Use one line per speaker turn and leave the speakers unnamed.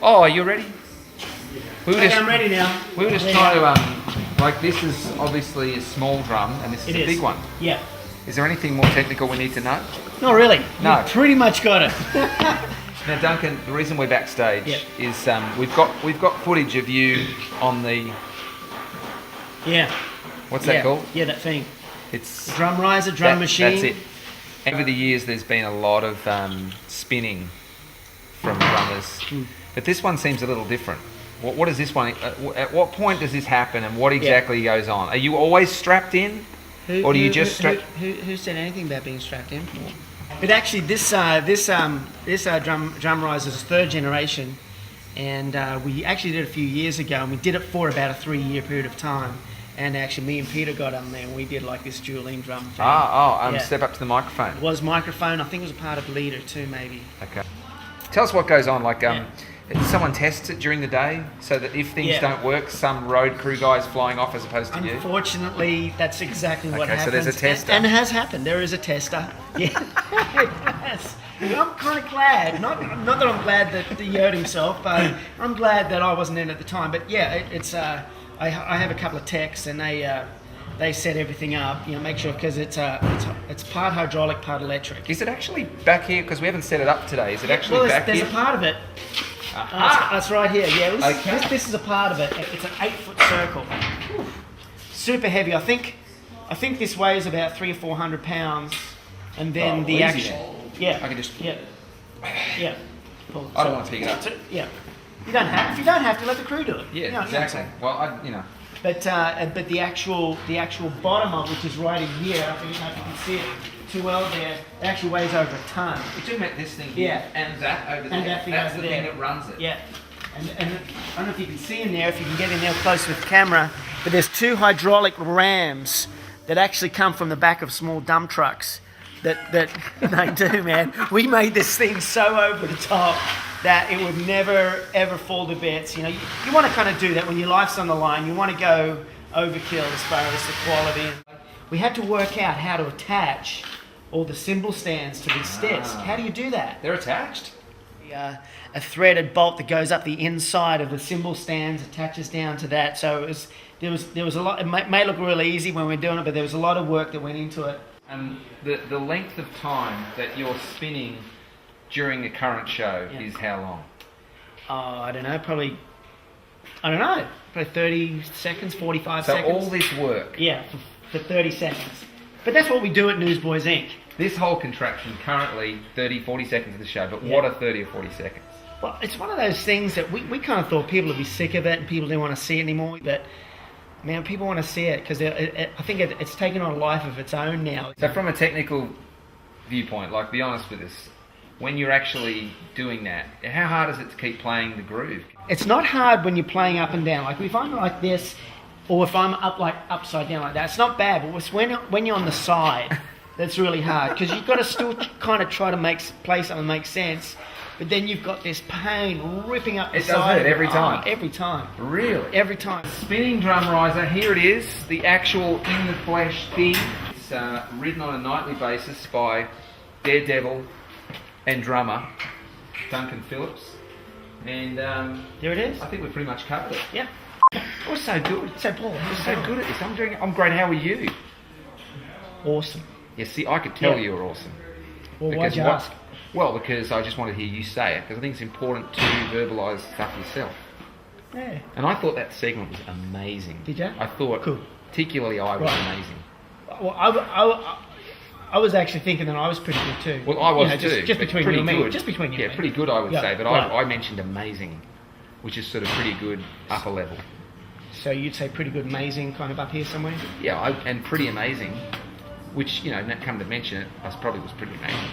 Oh, are you ready?
I'm ready now.
We were just trying to, like, this is obviously a small drum, and this is a big one.
Yeah.
Is there anything more technical we need to know?
Not really.
No.
You pretty much got it.
Now, Duncan, the reason we're backstage is we've got footage of you on the what's that called?
Yeah, that thing.
It's
Drum riser, drum machine.
That's it. Over the years, there's been a lot of spinning from drummers, but this one seems a little different. What is this one? At what point does this happen, and what exactly goes on? Are you always strapped in, or do you just strap?
Who said anything about being strapped in? But actually, this drum riser is third generation, and we actually did it a few years ago, and we did it for about a 3-year period of time. And actually, me and Peter got on there, and we did like this dueling drum thing.
Step up to the microphone.
It was microphone. I think it was a part of leader too, maybe.
Okay. Tell us what goes on. Like, someone tests it during the day, so that if things don't work, some road crew guy's flying off as opposed to you.
Unfortunately, that's exactly what happens.
So there's a tester,
and it has happened. There is a tester. Yeah, it has. And I'm kind of glad. Not that I'm glad that he hurt himself, but I'm glad that I wasn't in at the time. But yeah, it's. I have a couple of techs, and they set everything up. You know, make sure, because it's part hydraulic, part electric.
Is it actually back here? Because we haven't set it up today. Is it actually back here?
There's a part of it. That's right here. Yeah, this is a part of it. It's an 8-foot circle. Super heavy. I think this weighs about 300 or 400 pounds, and then the actual. Yeah.
I can just.
Yeah. Pull.
I don't want to pick it up.
Yeah. You don't have. If you don't have to, let the crew do it.
Yeah, exactly. Well,
But the actual bottom of it, which is right in here, I don't know if you can see it too well there, it actually weighs over a ton.
You're talking about this thing here, and that over there.
And that thing
That's
over
the
there.
thing that runs it.
Yeah. And I don't know if you can see in there, if you can get in there close with the camera, but there's 2 hydraulic rams that actually come from the back of small dump trucks. That they do, man. We made this thing so over the top that it would never ever fall to bits. You know, you want to kind of do that when your life's on the line. You want to go overkill as far as the quality. We had to work out how to attach all the cymbal stands to these sticks. How do you do that?
They're attached.
A threaded bolt that goes up the inside of the cymbal stands attaches down to that. So there was a lot. It may look really easy when we're doing it, but there was a lot of work that went into it.
The length of time that you're spinning during a current show is how long?
I don't know, probably 30 seconds, 45 seconds.
So all this work?
Yeah, for 30 seconds. But that's what we do at Newsboys Inc.
This whole contraption currently 30, 40 seconds of the show, but what are 30 or 40 seconds?
Well, it's one of those things that we kind of thought people would be sick of it and people didn't want to see it anymore, but man, people want to see it because I think it's taken on a life of its own now.
So from a technical viewpoint, like, be honest with us, when you're actually doing that, how hard is it to keep playing the groove?
It's not hard when you're playing up and down. Like if I'm like this, or if I'm up like upside down like that, it's not bad. But it's when you're on the side, that's really hard because you've got to still kind of try to play something that makes sense. But then you've got this pain ripping up the side. It does hurt
every time?
Every time.
Really?
Every time.
Spinning drum riser, here it is, the actual in-the-flesh thing. It's ridden on a nightly basis by Daredevil and drummer Duncan Phillips. And
there it is.
I think we've pretty much covered it.
Yeah. Oh, so good. So Paul,
you're so good at this. I'm great. How are you?
Awesome.
Yeah, see, I could tell you were awesome.
Well, why'd you ask?
Well, because I just wanted to hear you say it, because I think it's important to verbalise stuff yourself.
Yeah.
And I thought that segment was amazing.
Did you?
I thought, particularly I was amazing.
Well, I was actually thinking that I was pretty good too.
Well, I was too.
Just between you and me. Just between you and me.
Yeah, pretty good I would say, but I mentioned amazing, which is sort of pretty good upper level.
So you'd say pretty good, amazing, kind of up here somewhere?
Yeah, and pretty amazing, which, you know, come to mention it, I probably was pretty amazing.